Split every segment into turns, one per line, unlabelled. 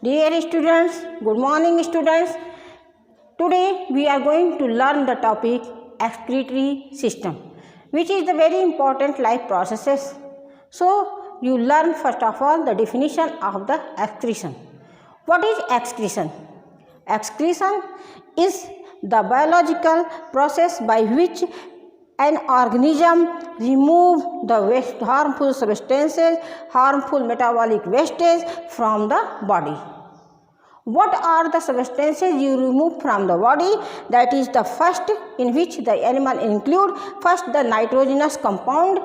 Dear students, good morning students. Today we are going to learn the topic excretory system, which is the very important life processes. So you learn first of all the definition of the excretion. What is excretion? Excretion is the biological process by which an organism remove the waste, harmful substances, harmful metabolic wastage from the body. What are the substances you remove from the body? That is the first, in which the animal include first the nitrogenous compound.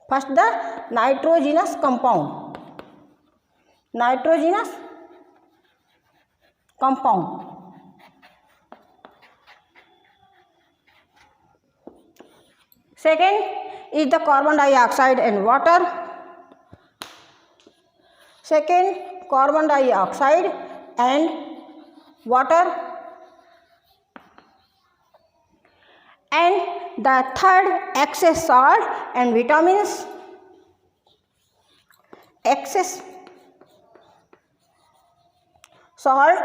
First the nitrogenous compound. Nitrogenous compound. Second is the carbon dioxide and water. Second, carbon dioxide and water. And the third, excess salt and vitamins. Excess salt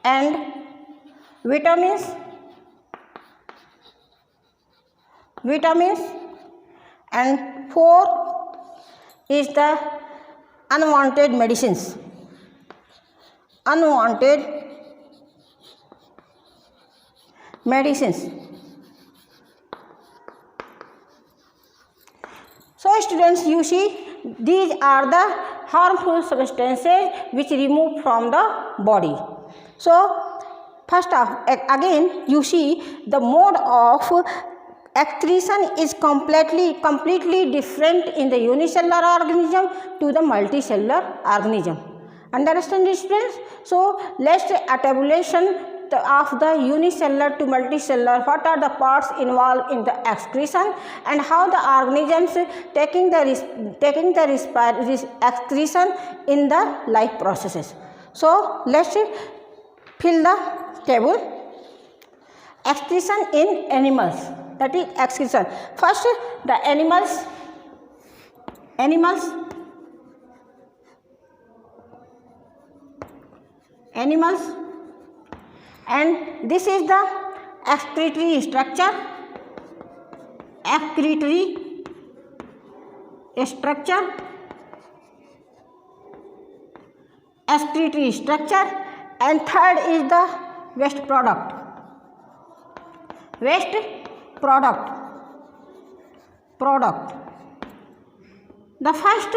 and vitamins. And four is the unwanted medicines. Unwanted medicines. So students, you see, these are the harmful substances which remove from the body. So first of again you see the mode of excretion is completely different in the unicellular organism to the multicellular organism. Understand this, friends? So let's a tabulation of the unicellular to multicellular. What are the parts involved in the excretion and how the organisms taking the excretion in the life processes. So let's fill the table. Excretion in animals. That is excretion. First, the animals, and this is the excretory structure. Excretory structure, and third is the waste product. The first,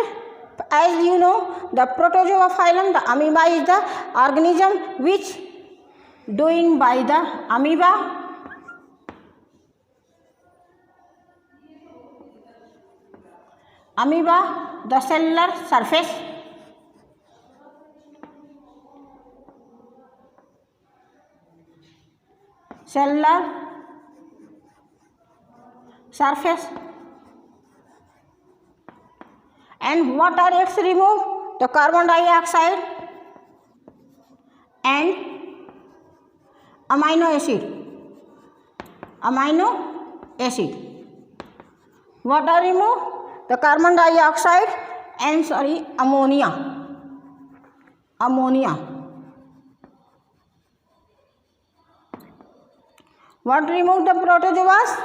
as you know, the protozoa phylum, the amoeba is the organism which doing by the amoeba the cellular surface. And what are its remove? The carbon dioxide and amino acid. What are remove? The carbon dioxide and ammonia. What remove the protozoas?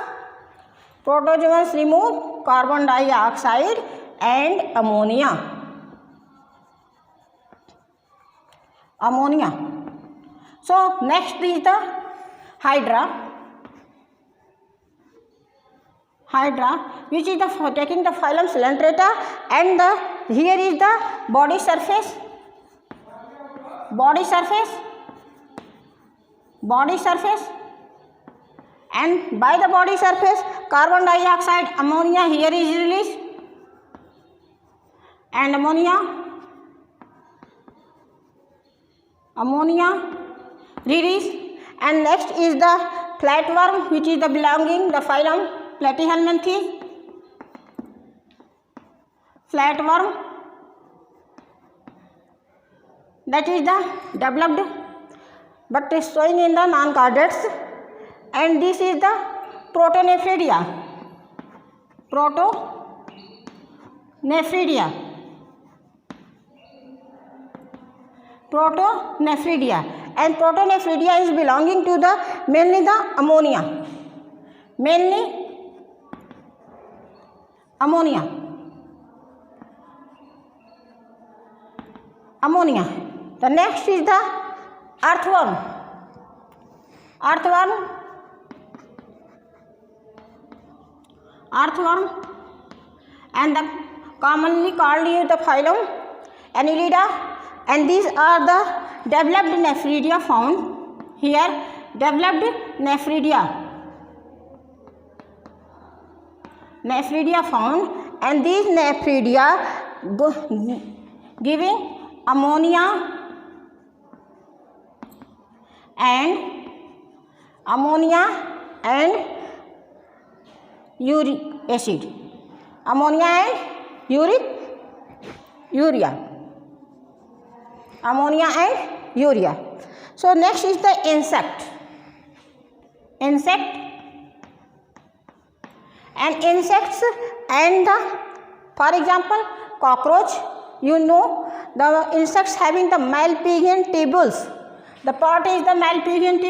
Protozoas remove carbon dioxide and ammonia. So next is the hydra, which is the taking the phylum Coelenterata, and here is the body surface. And by the body surface, carbon dioxide, ammonia here is released, and ammonia released. And next is the flatworm, which is the belonging the phylum Platyhelminthes. Flatworm, that is the developed but is showing in the non-chordates. And this is the protonephridia. Protonephridia, and protonephridia is belonging to the mainly the ammonia, mainly ammonia. The next is the earthworm. And the commonly called is the phylum Annelida, and these are the developed nephridia found here. Developed nephridia found, and these nephridia giving ammonia and uric acid, ammonia and urea. So next is the insect. And insects and the, for example, cockroach, you know the insects having the Malpighian tubules. The part is the Malpighian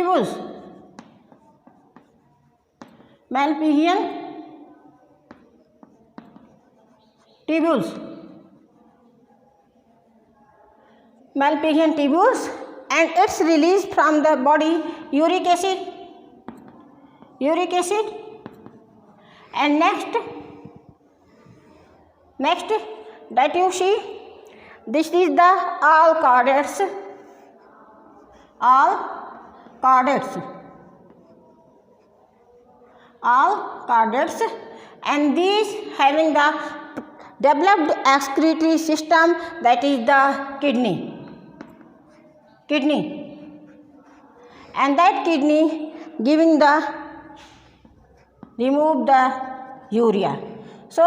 tubules, and it's released from the body uric acid. And next that you see, this is the all chordates, and these having the developed excretory system, that is the kidney, and that kidney giving the remove the urea. So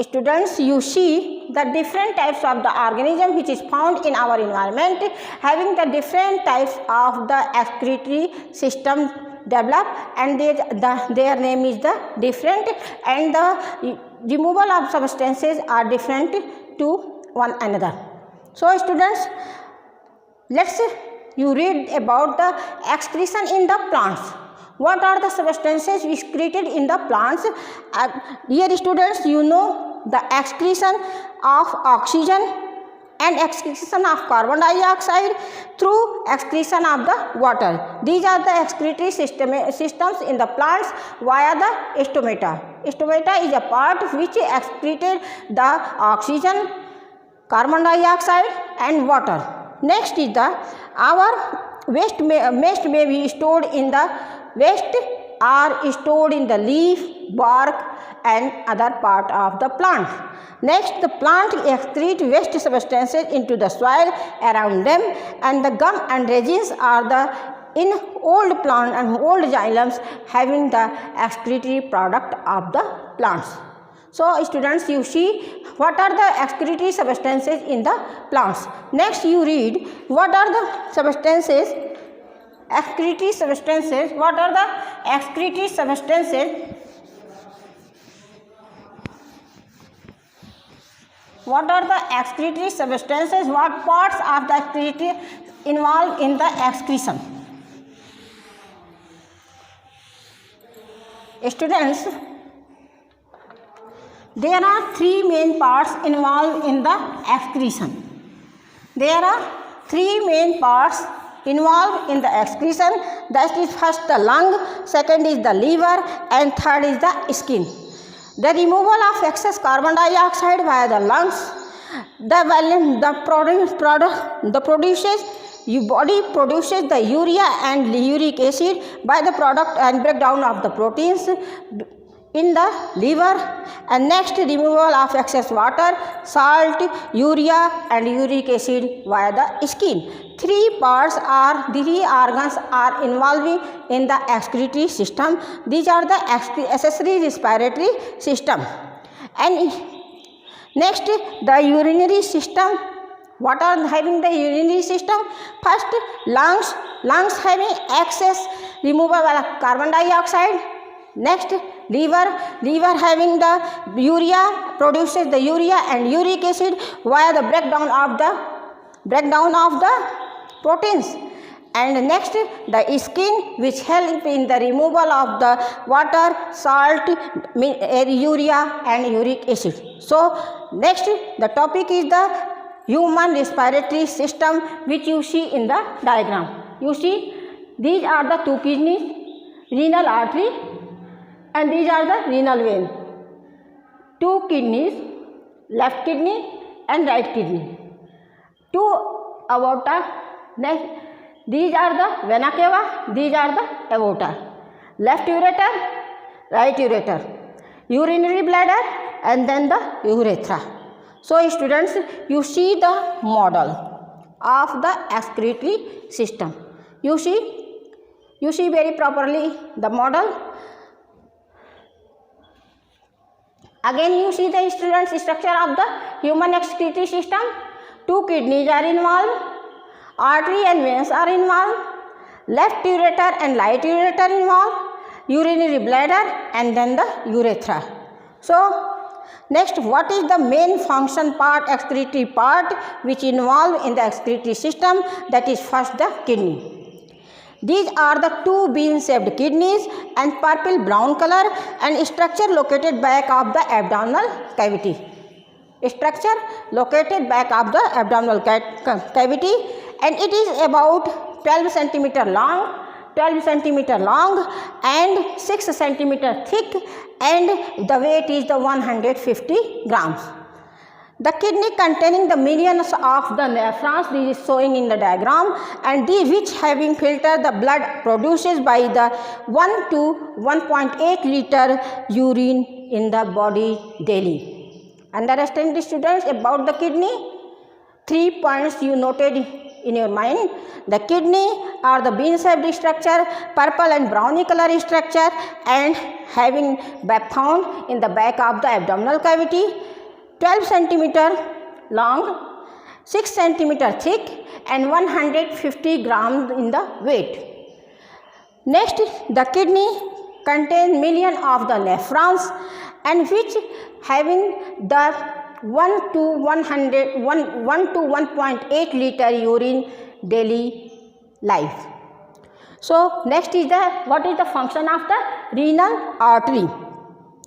students, you see the different types of the organism which is found in our environment, having the different types of the excretory system developed, and their name is the different, and the removal of substances are different to one another. So students, let's you read about the excretion in the plants. What are the substances excreted in the plants? Dear students, you know the excretion of oxygen and excretion of carbon dioxide through excretion of the water. These are the excretory systems in the plants via the stomata. Stomata is a part which excreted the oxygen, carbon dioxide and water. Next is the our waste may be stored in the are stored in the leaf, bark and other part of the plant. Next, the plant excrete waste substances into the soil around them, and the gum and resins are the in old plant and old xylems having the excretory product of the plants. So students, you see what are the excretory substances in the plants. Next you read what are the substances, excretory substances. What are the excretory substances? What are the excretory substances? What parts of the excretory involved in the excretion? Students, there are three main parts involved in the excretion. There are three main parts involved in the excretion. That is first the lung, second is the liver and third is the skin. The removal of excess carbon dioxide via the lungs, your body produces the urea and uric acid by the product and breakdown of the proteins in the liver, and next removal of excess water, salt, urea and uric acid via the skin. Three organs are involving in the excretory system. These are the accessory respiratory system. And next, the urinary system. What are having the urinary system? First, lungs having excess removal of carbon dioxide. Next, liver having the urea, produces the urea and uric acid via the breakdown of the breakdown of the proteins. And next, the skin, which help in the removal of the water, salt, urea and uric acid. So next, the topic is the human respiratory system, which you see in the diagram. You see, these are the two kidneys, renal artery, and these are the renal vein. Two kidneys, left kidney and right kidney. Two aorta, next. These are the vena cava, these are the aorta. Left ureter, right ureter, urinary bladder and then the urethra. So students, you see the model of the excretory system. You see very properly the model. Again you see the students structure of the human excretory system. Two kidneys are involved. Artery and veins are involved, left ureter and right ureter involved, urinary bladder and then the urethra. So next, what is the main function part, excretory part, which involved in the excretory system? That is first the kidney. These are the two bean-shaped kidneys and purple brown color and structure located back of the abdominal cavity. Structure located back of the abdominal cavity, and it is about 12 centimeter long and 6 centimeter thick, and the weight is the 150 grams. The kidney containing the millions of the nephrons, this is showing in the diagram, and these which having filtered the blood produces by the 1 to 1.8 liter urine in the body daily. Understand the students about the kidney? 3 points you noted in your mind. The kidney are the bean-shaped structure, purple and browny color structure, and having found in the back of the abdominal cavity, 12 centimeter long, 6 centimeter thick, and 150 grams in the weight. Next, the kidney contains millions of the nephrons, and which having the 1 to 1.8 liter urine daily life. So next is the what is the function of the renal artery?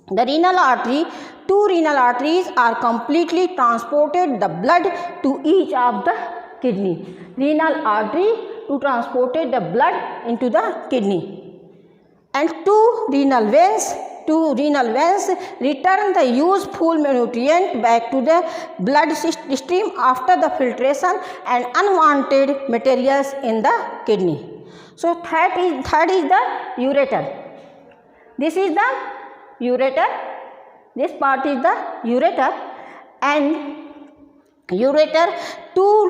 The renal artery, two renal arteries are completely transported the blood to each of the kidney. Renal artery to transported the blood into the kidney, and two renal veins return the useful nutrient back to the blood stream after the filtration and unwanted materials in the kidney. So third is the ureter. This is the ureter. This part is the ureter, and two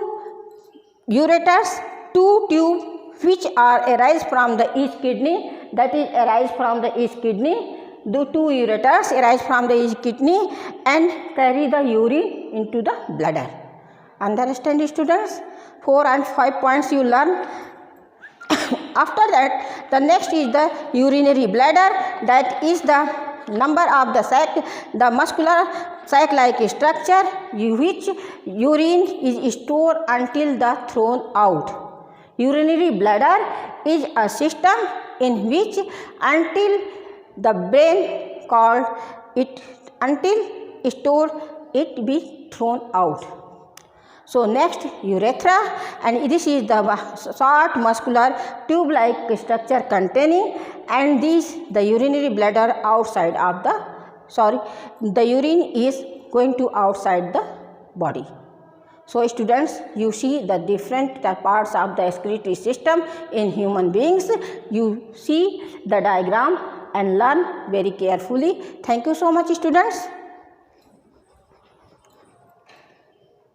tubes which are arise from the each kidney. That is arise from the each kidney. The two ureters arise from the each kidney and carry the urine into the bladder. Understand students? 4 and 5 points you learn. After that, the next is the urinary bladder. That is the number of the sac, the muscular sac-like structure which urine is stored until the thrown out. Urinary bladder is a system in which until the brain called it until stored it be thrown out. So next, urethra, and this is the short muscular tube-like structure containing, and this the urinary bladder outside of the urine is going to outside the body. So students, you see the different parts of the excretory system in human beings. You see the diagram and learn very carefully. Thank you so much students.